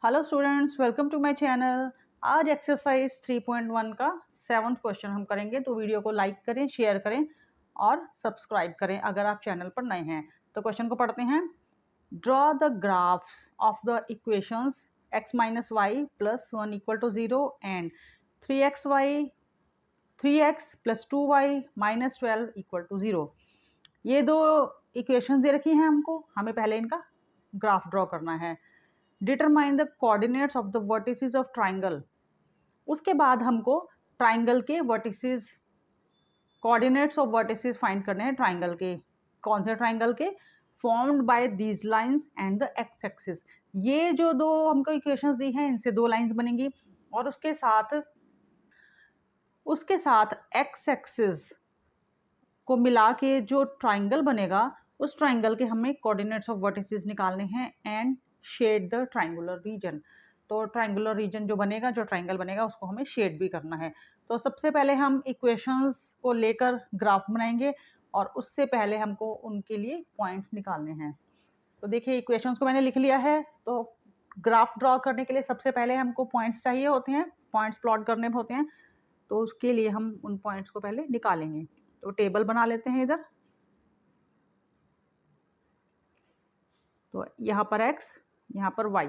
Hello students, welcome to my channel. आज exercise 3.1 का 7th question हम करेंगे, तो वीडियो को लाइक करें, शेयर करें और सब्सक्राइब करें अगर आप चैनल पर नए हैं। तो क्वेश्चन को पढ़ते हैं। Draw the graphs of the equations x minus y plus 1 equal to 0 and 3x plus 2y minus 12 equal to 0। ये दो इक्वेशंस दे रखी हैं हमको, हमें पहले इनका ग्राफ ड्रॉ करना है। Determine the coordinates of the vertices of triangle. उसके बाद हमको ट्राइंगल के vertices, coordinates of vertices find करने हैं ट्राइंगल के। कौन से ट्राइंगल के? Formed by these lines and the x axis. ये जो दो हमको इक्वेशंस दी हैं, इनसे दो लाइंस बनेंगी और उसके साथ एक्स एक्सिस को मिला के जो ट्राइंगल बनेगा, उस ट्राइंगल के हमें कोऑर्डिनेट्स ऑफ वर्टिसेस निकालने हैं and shade the triangular region. तो ट्राइंगुलर रीजन जो बनेगा, जो ट्राइंगल बनेगा, उसको हमें शेड भी करना है। तो सबसे पहले हम इक्वेशंस को लेकर ग्राफ बनाएंगे और उससे पहले हमको उनके लिए पॉइंट्स निकालने हैं। तो देखिए, इक्वेशंस को मैंने लिख लिया है। तो ग्राफ ड्रॉ करने के लिए सबसे पहले हमको पॉइंट्स चाहिए होते हैं, पॉइंट्स प्लॉट करने होते हैं। तो उसके लिए हम उन पॉइंट्स को पहले निकालेंगे। तो टेबल बना लेते हैं इधर। तो यहाँ पर x, यहाँ पर y।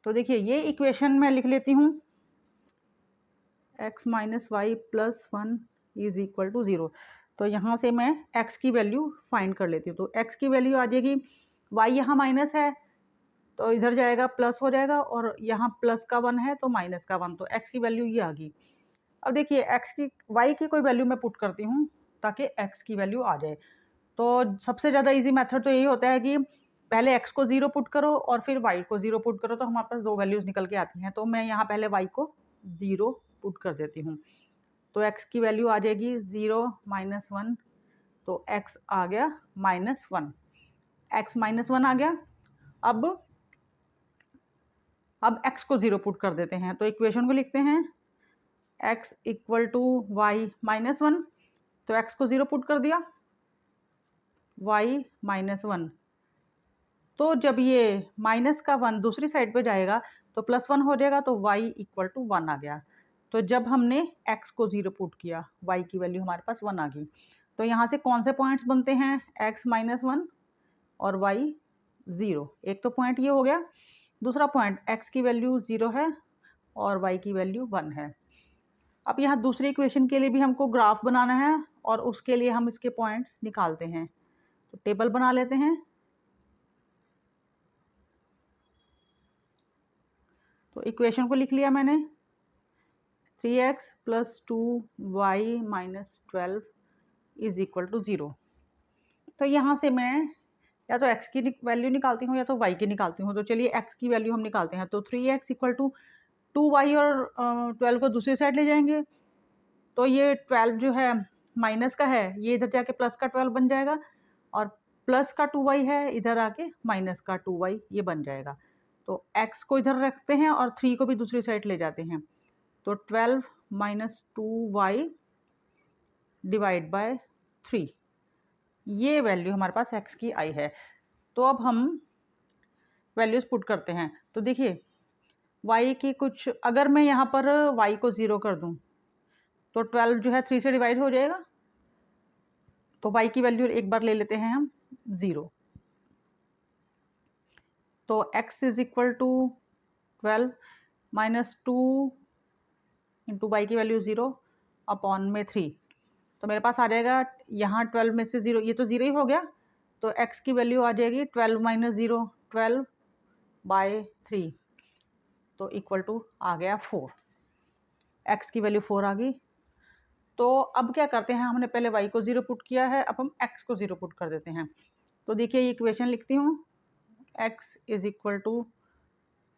तो देखिए, ये इक्वेशन मैं लिख लेती हूँ, x minus y plus 1 is equal to 0। तो यहाँ से मैं x की वैल्यू फाइंड कर लेती हूँ। तो x की वैल्यू आ जाएगी, y यहाँ माइनस है तो इधर जाएगा प्लस हो जाएगा, और यहाँ प्लस का 1 है तो माइनस का 1। तो x की वैल्यू ये आ गई। अब देखिए, y की कोई वैल्यू मैं पुट करती हूँ ताकि x की वैल्यू आ जाए। तो सबसे ज़्यादा इजी मेथड तो यही होता है कि पहले x को 0 पुट करो और फिर y को 0 पुट करो, तो हमारे पास दो वैल्यूज़ निकल के आती हैं। तो मैं यहाँ पहले y को 0 पुट कर देती हूँ। तो x की वैल्यू आ जाएगी 0 माइनस 1। तो x आ गया माइनस 1, x माइनस 1 आ गया। अब x को 0 पुट कर देते हैं। तो इक्वेशन को लिखते हैं, x equal to y minus 1। तो x को 0 पुट कर दिया, y माइनस 1। तो जब ये माइनस का 1 दूसरी साइड पे जाएगा तो प्लस 1 हो जाएगा, तो y इक्वल टू 1 आ गया। तो जब हमने x को 0 पुट किया, y की वैल्यू हमारे पास 1 आ गई। तो यहाँ से कौन से पॉइंट्स बनते हैं? x माइनस 1 और y 0। एक तो पॉइंट ये हो गया। दूसरा पॉइंट, x की वैल्यू 0 है और y की वैल्यू 1 है। अब यहाँ दूसरी इक्वेशन के लिए भी हमको ग्राफ बनाना है और उसके लिए हम इसके पॉइंट्स निकालते हैं। तो टेबल बना लेते हैं। तो इक्वेशन को लिख लिया मैंने, 3x plus 2y minus 12 is equal to 0। तो यहाँ से मैं या तो x की वैल्यू निकालती हूँ या तो y की निकालती हूँ। तो चलिए x की वैल्यू हम निकालते हैं। तो 3x इक्वल टू 2y और 12 को दूसरी साइड ले जाएंगे। तो ये 12 जो है माइनस का है, ये इधर जाके प्लस का 12 बन जाएगा, और प्लस का 2y है, इधर आके माइनस का 2y ये बन जाएगा। तो x को इधर रखते हैं और 3 को भी दूसरी साइड ले जाते हैं। तो 12 माइनस 2y डिवाइड बाय 3, ये वैल्यू हमारे पास x की आई है। तो अब हम वैल्यूज़ पुट करते हैं। तो देखिए, y की कुछ, अगर मैं यहाँ पर y को 0 कर दूँ तो 12 जो है 3 से डिवाइड हो जाएगा। तो y की वैल्यू एक बार ले लेते हैं हम 0। तो x is equal to 12 minus 2 into y की वैल्यू 0 अपॉन में 3। तो मेरे पास आ जाएगा यहाँ 12 में से 0, ये तो 0 ही हो गया। तो x की वैल्यू आ जाएगी 12 माइनस 0, 12 बाय 3। तो इक्वल टू आ गया 4। x की वैल्यू 4 आ गई। तो अब क्या करते हैं, हमने पहले y को 0 पुट किया है, अब हम x को 0 पुट कर देते हैं। तो देखिए, ये इक्वेशन लिखती हूँ, x is equal to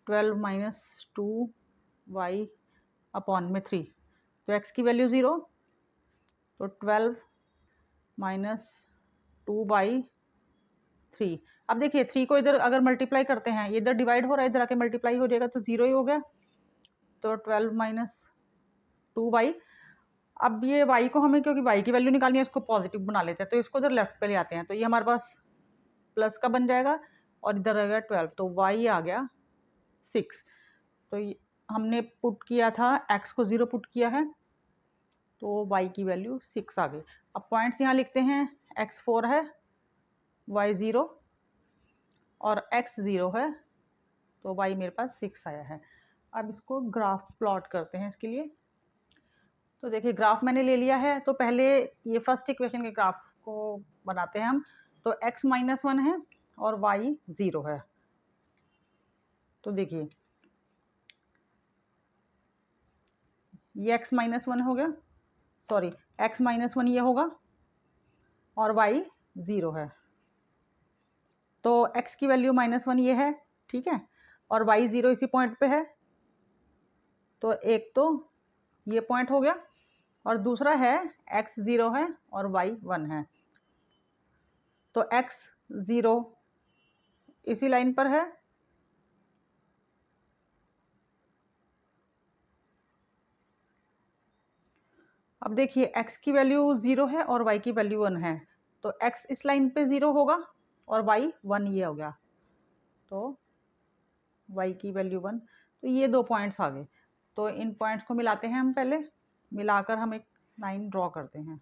12 minus 2y upon में 3। तो x की वैल्यू 0, तो 12 माइनस 2/3। अब देखिए, 3 को इधर अगर मल्टीप्लाई करते हैं, ये इधर डिवाइड हो रहा है, इधर आके मल्टीप्लाई हो जाएगा, तो 0 ही हो गया। तो 12 माइनस 2y। अब ये y को हमें, क्योंकि y की वैल्यू निकालनी है, इसको पॉजिटिव बना लेते हैं। तो इसको इधर लेफ्ट पे ले आते हैं। तो ये हमारे पास प्लस का बन जाएगा और इधर आ गया 12। तो y आ गया 6। तो हमने पुट किया था, x को 0 पुट किया है, तो y की वैल्यू 6 आ गई। अब पॉइंट्स यहाँ लिखते हैं, x 4 है, y 0 और x 0 है, तो y मेरे पास 6 आया है। अब इसको ग्राफ प्लॉट करते हैं इसके लिए। तो देखिए ग्राफ मैंने ले लिया है, तो पहले ये फर्स्ट इक्वेशन के ग्राफ को बनाते हैं हम। तो x -1 है और y 0 है। तो देखिए ये x -1 हो गया, सॉरी x -1 ये होगा और y 0 है। तो x की वैल्यू -1 ये है, ठीक है, और y 0 इसी पॉइंट पे है। तो एक तो ये पॉइंट हो गया और दूसरा है x 0 है और y 1 है। तो x 0 इसी लाइन पर है, अब देखिए x की वैल्यू 0 है और y की वैल्यू 1 है, तो x इस लाइन पे 0 होगा और y 1 ये हो गया, तो y की वैल्यू 1। तो ये दो पॉइंट्स आ गए। तो इन पॉइंट्स को मिलाते हैं हम, पहले मिलाकर हम एक लाइन ड्रॉ करते हैं।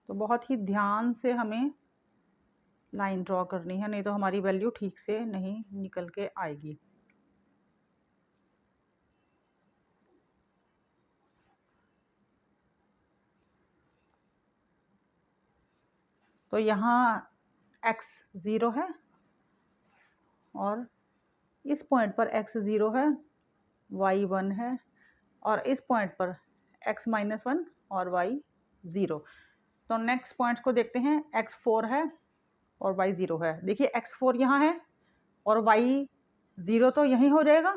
तो बहुत ही ध्यान से हमें लाइन ड्रॉ करनी है, नहीं तो हमारी वैल्यू ठीक से नहीं निकल के आएगी। तो यहाँ x 0 है और इस पॉइंट पर x 0 है, y 1 है, और इस पॉइंट पर x -1 और y 0। तो नेक्स्ट पॉइंट्स को देखते हैं, x 4 है और y 0 है। देखिए x 4 यहाँ है और y 0 तो यहीं हो जाएगा,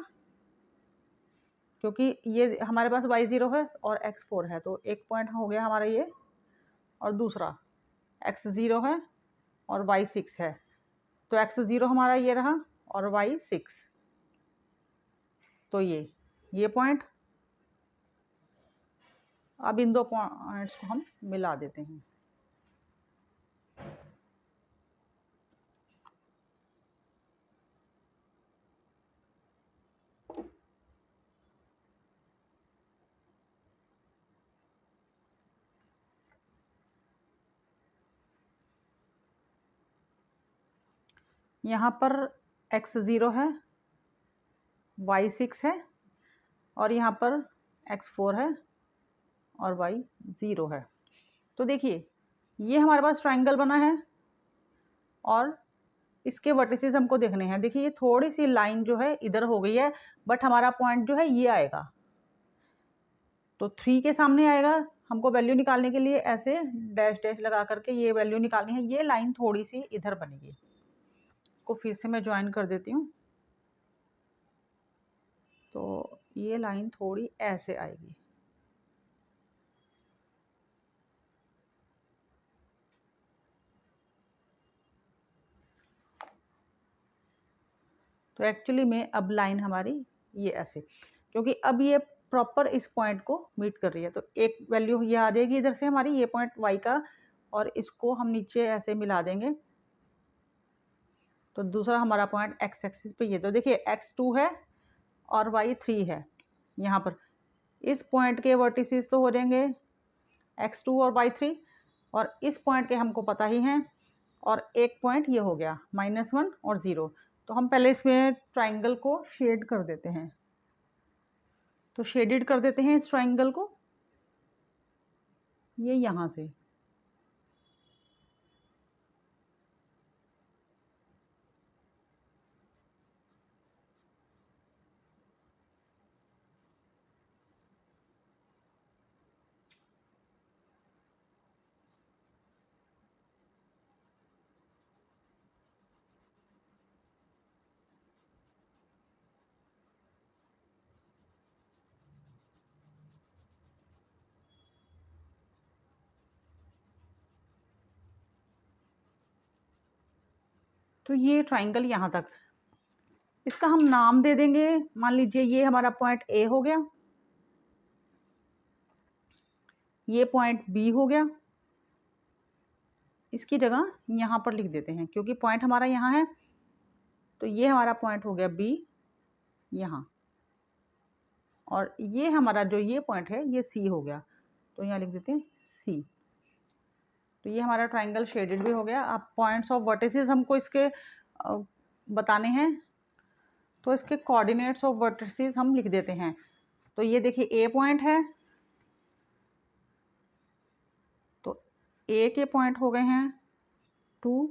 क्योंकि ये हमारे पास y 0 है और x 4 है, तो एक पॉइंट हो गया हमारा ये, और दूसरा x 0 है और y 6 है। तो x 0 हमारा ये रहा और y 6। तो ये पॉइंट, अब इन दो पॉइंट्स को हम मिला देते हैं। यहाँ पर x 0 है, y 6 है, और यहाँ पर x 4 है और y 0 है। तो देखिए ये हमारे पास ट्रायंगल बना है और इसके वर्टिसेस हमको देखने हैं। देखिए ये थोड़ी सी लाइन जो है इधर हो गई है, बट हमारा पॉइंट जो है ये आएगा, तो 3 के सामने आएगा। हमको वैल्यू निकालने के लिए ऐसे डैश डैश लगा करके ये वैल्यू निकालनी है। ये लाइन थोड़ी सी इधर बनेगी, को फिर से मैं ज्वाइन कर देती हूँ। तो ये लाइन थोड़ी ऐसे आएगी, तो एक्चुअली में अब लाइन हमारी ये ऐसे, क्योंकि अब ये प्रॉपर इस पॉइंट को मीट कर रही है। तो एक वैल्यू ये आ जाएगी इधर से हमारी, ये पॉइंट y का, और इसको हम नीचे ऐसे मिला देंगे। तो दूसरा हमारा पॉइंट x एक्सिस पे ये, तो देखिए x 2 है और y 3 है। यहाँ पर इस पॉइंट के वर्टिसेस तो हो जाएंगे x 2 और y 3, और इस पॉइंट के हमको पता ही हैं, और एक पॉइंट ये हो गया -1 और 0। तो हम पहले इसमें ट्राइंगल को शेड कर देते हैं। तो शेडेड कर देते हैं इस ट्राइंगल को, ये यहाँ से। तो ये ट्राइंगल यहाँ तक, इसका हम नाम दे देंगे। मान लीजिए ये हमारा पॉइंट ए हो गया, ये पॉइंट बी हो गया, इसकी जगह यहाँ पर लिख देते हैं, क्योंकि पॉइंट हमारा यहाँ है, तो ये हमारा पॉइंट हो गया B यहाँ, और ये हमारा जो ये पॉइंट है ये C हो गया, तो यहाँ लिख देते हैं C। तो ये हमारा ट्राइंगल शेडेड भी हो गया। अब पॉइंट्स ऑफ वर्टिसेस हमको इसके बताने हैं, तो इसके कोऑर्डिनेट्स ऑफ वर्टिसेस हम लिख देते हैं। तो ये देखिए A पॉइंट है, तो A के पॉइंट हो गए हैं 2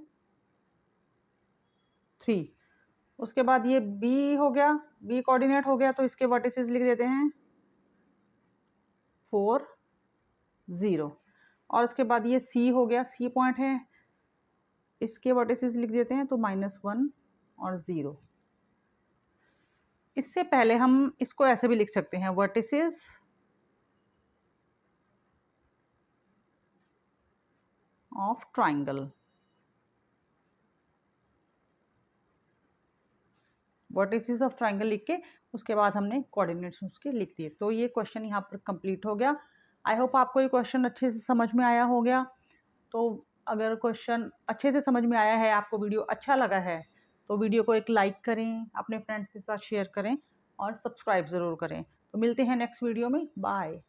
3, उसके बाद ये B हो गया, B कोऑर्डिनेट हो गया, तो इसके वर्टिसेस लिख देते हैं 4 0, और उसके बाद ये C हो गया, C पॉइंट है, इसके वर्टिसेस लिख देते हैं तो -1 और 0। इससे पहले हम इसको ऐसे भी लिख सकते हैं, vertices of triangle, vertices of triangle लिख के उसके बाद हमने कोऑर्डिनेट्स उसके लिख दिए। तो ये क्वेश्चन यहाँ पर कंप्लीट हो गया। आई होप आपको ये क्वेश्चन अच्छे से समझ में आया हो गया। तो अगर क्वेश्चन अच्छे से समझ में आया है, आपको वीडियो अच्छा लगा है, तो वीडियो को एक लाइक करें, अपने फ्रेंड्स के साथ शेयर करें और सब्सक्राइब ज़रूर करें। तो मिलते हैं नेक्स्ट वीडियो में, बाय।